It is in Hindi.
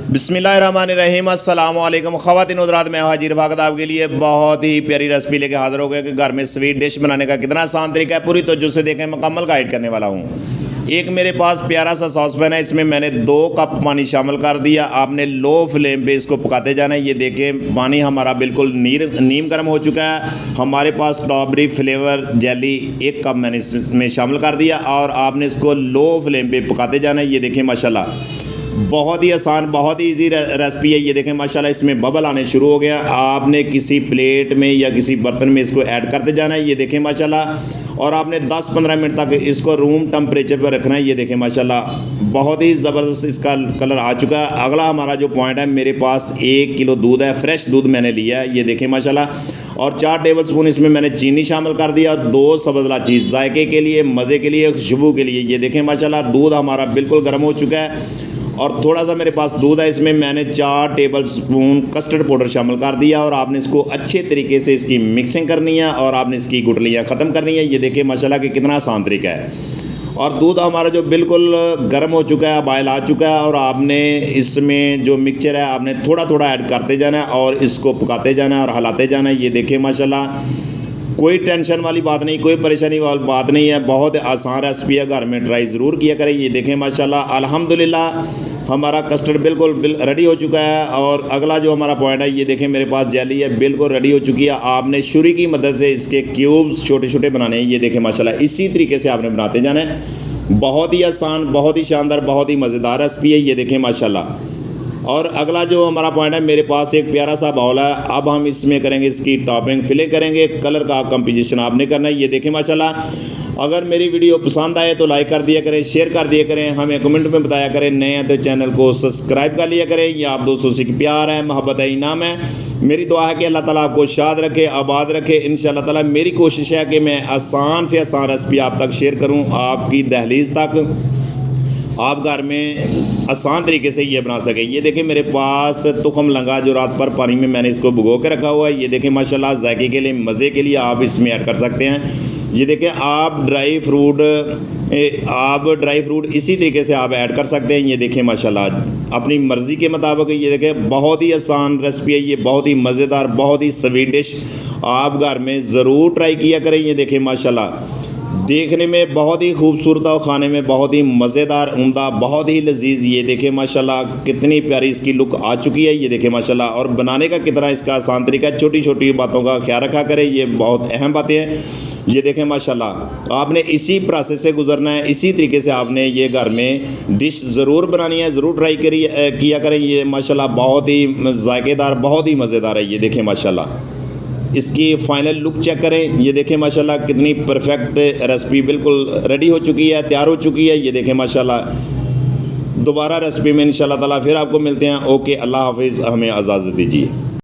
बिस्मिल्लाहिर्रहमानिर्रहीम अस्सलाम वालेकुम ख़वातीन हज़रात, मैं हाजिर भागत आपके लिए बहुत ही प्यारी रेसिपी लेके हाज़िर हो गया कि घर में स्वीट डिश बनाने का कितना आसान तरीका है। पूरी तवज्जो से देखें, मुकम्मल गाइड करने वाला हूँ। एक मेरे पास प्यारा सा सॉस पैन है, इसमें मैंने 2 कप पानी शामिल कर दिया। आपने लो फ्लेम पे इसको पकाते जाना है। ये देखें पानी हमारा बिल्कुल नीम गर्म हो चुका है। हमारे पास स्ट्रॉबेरी फ्लेवर जेली 1 कप मैंने इसमें शामिल कर दिया और आपने इसको लो फ्लेम पे पकाते जाना है। ये देखें माशाल्लाह बहुत ही आसान, बहुत ही इजी रेसिपी है। ये देखें माशाल्लाह इसमें बबल आने शुरू हो गया। आपने किसी प्लेट में या किसी बर्तन में इसको ऐड करते जाना है। ये देखें माशाल्लाह, और आपने 10-15 मिनट तक इसको रूम टेम्परेचर पर रखना है। ये देखें माशाल्लाह बहुत ही ज़बरदस्त इसका कलर आ चुका है। अगला हमारा जो पॉइंट है, मेरे पास 1 किलो दूध है, फ्रेश दूध मैंने लिया है। ये देखें माशाल्लाह, और 4 टेबल स्पून इसमें मैंने चीनी शामिल कर दिया, 2 सब्ज़ इलायची जायके के लिए, मज़े के लिए, खुशबू के लिए। ये देखें माशाल्लाह दूध हमारा बिल्कुल गर्म हो चुका है और थोड़ा सा मेरे पास दूध है, इसमें मैंने 4 टेबल स्पून कस्टर्ड पाउडर शामिल कर दिया और आपने इसको अच्छे तरीके से इसकी मिक्सिंग करनी है और आपने इसकी गुठलियाँ ख़त्म करनी है। ये देखिए माशाल्लाह कि कितना आसान तरीका है। और दूध हमारा जो बिल्कुल गर्म हो चुका है, बॉयल आ चुका है, और आपने इसमें जो मिक्सचर है आपने थोड़ा थोड़ा ऐड करते जाना है और इसको पकाते जाना है और हिलाते जाना है। ये देखिए माशाल्लाह कोई टेंशन वाली बात नहीं, कोई परेशानी वाली बात नहीं है। बहुत आसान रेसिपी है, घर में ट्राई ज़रूर किया करें। ये देखें माशाल्लाह अल्हम्दुलिल्लाह हमारा कस्टर्ड बिल्कुल रेडी हो चुका है। और अगला जो हमारा पॉइंट है, ये देखें मेरे पास जेली है, बिल्कुल रेडी हो चुकी है। आपने छुरी की मदद से इसके क्यूब्स छोटे छोटे बनाने हैं। ये देखें माशाल्लाह इसी तरीके से आपने बनाते जाना है। बहुत ही आसान, बहुत ही शानदार, बहुत ही मज़ेदार रेसिपी है। ये देखें माशाल्लाह। और अगला जो हमारा पॉइंट है, मेरे पास एक प्यारा सा बाउल है। अब हम इसमें करेंगे इसकी टॉपिंग, फिलिंग करेंगे। कलर का कंपोजिशन आपने करना है। ये देखें माशाल्लाह, अगर मेरी वीडियो पसंद आए तो लाइक कर दिया करें, शेयर कर दिया करें, हमें कमेंट में बताया करें। नए हैं तो चैनल को सब्सक्राइब कर लिया करें। ये आप दोस्तों से प्यार है, मोहब्बत है, इनाम है। मेरी दुआ है कि अल्लाह ताला आपको शाद रखे, आबाद रखे। इंशाअल्लाह ताला मेरी कोशिश है कि मैं आसान से आसान रेसिपी आप तक शेयर करूँ, आपकी दहलीज तक आप घर में आसान तरीके से ये बना सकें। ये देखें मेरे पास तुखम लंगा जो रात भर पानी में मैंने इसको भिगो के रखा हुआ है। ये देखें माशाल्लाह जायके के लिए, मज़े के लिए आप इसमें ऐड कर सकते हैं। ये देखें आप ड्राई फ्रूट इसी तरीके से आप ऐड कर सकते हैं। ये देखें माशाल्लाह अपनी मर्ज़ी के मुताबिक। ये देखें बहुत ही आसान रेसिपी है, ये बहुत ही मज़ेदार, बहुत ही स्वीट डिश आप घर में ज़रूर ट्राई किया करें। ये देखें माशाल्लाह देखने में बहुत ही खूबसूरत और ख़ाने में बहुत ही मज़ेदार, उम्दा, बहुत ही लजीज़। ये देखें माशाल्लाह कितनी प्यारी इसकी लुक आ चुकी है। ये देखें माशाल्लाह, और बनाने का कितना इसका आसान तरीका है। छोटी छोटी बातों का ख्याल रखा करें, ये बहुत अहम बातें हैं। ये देखें माशाल्लाह आपने इसी प्रोसेस से गुजरना है, इसी तरीके से आपने ये घर में डिश ज़रूर बनानी है, ज़रूर ट्राई किया करें। ये माशाल्लाह बहुत ही जायकेदार, बहुत ही मज़ेदार है। ये देखें माशाल्लाह इसकी फ़ाइनल लुक चेक करें। ये देखें माशाल्लाह कितनी परफेक्ट रेसिपी बिल्कुल रेडी हो चुकी है, तैयार हो चुकी है। ये देखें माशाल्लाह दोबारा रेसिपी में इंशाअल्लाह ताला फिर आपको मिलते हैं। ओके, अल्लाह हाफिज़, हमें इजाज़त दीजिए।